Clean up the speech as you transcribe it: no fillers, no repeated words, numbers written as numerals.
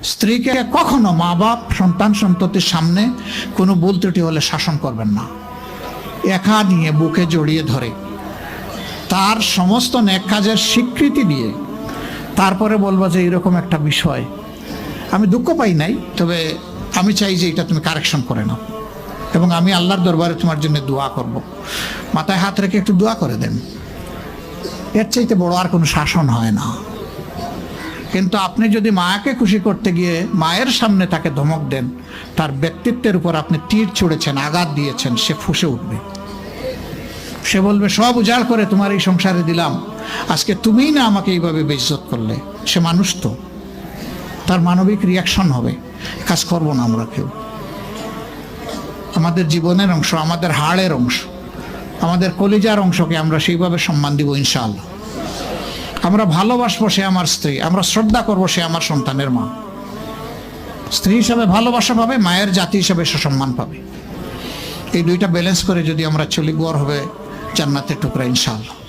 স্ত্রীকে কখনো মা বাপ সন্তান সন্ততির সামনে কোনো ভুল ত্রুটি হলে শাসন করবেন না। একা নিয়ে বুকে জড়িয়ে ধরে তার সমস্ত নেক কাজের স্বীকৃতি দিয়ে তারপরে বলবো যে এরকম একটা বিষয় আমি দুঃখ পাই নাই, তবে আমি চাই যে এটা তুমি কারেকশন করে নাও এবং আমি আল্লাহর দরবারে তোমার জন্য দোয়া করব। মাথায় হাত রেখে একটু দোয়া করে দেন। এর চাইতে বড় আর কোনো শাসন হয় না। কিন্তু আপনি যদি মাকে খুশি করতে গিয়ে মায়ের সামনে তাকে ধমক দেন, তার ব্যক্তিত্বের উপর আপনি তীর ছুঁড়েছেন, আঘাত দিয়েছেন, সে ফুঁসে উঠবে। সে বলবে সব উজাড় করে তোমার এই সংসারে দিলাম, আজকে তুমিই না আমাকে এইভাবে বেইজ্জত করলে। সে মানুষ তো, তার মানবিক রিয়াকশন হবে। কাজ করবো না আমরা কেউ। আমাদের জীবনের অংশ, আমাদের হাড়ের অংশ, আমাদের কলিজার অংশকে আমরা সেইভাবে সম্মান দিব ইনশাআল্লাহ। আমরা ভালোবাসবো সে আমার স্ত্রী, আমরা শ্রদ্ধা করবো সে আমার সন্তানের মা। স্ত্রী হিসাবে ভালোবাসা পাবে, মায়ের জাতি হিসাবে সুসম্মান পাবে। এই দুইটা ব্যালেন্স করে যদি আমরা চলি, গড় হবে জান্নাতের টুকরা ইনশাআল্লাহ।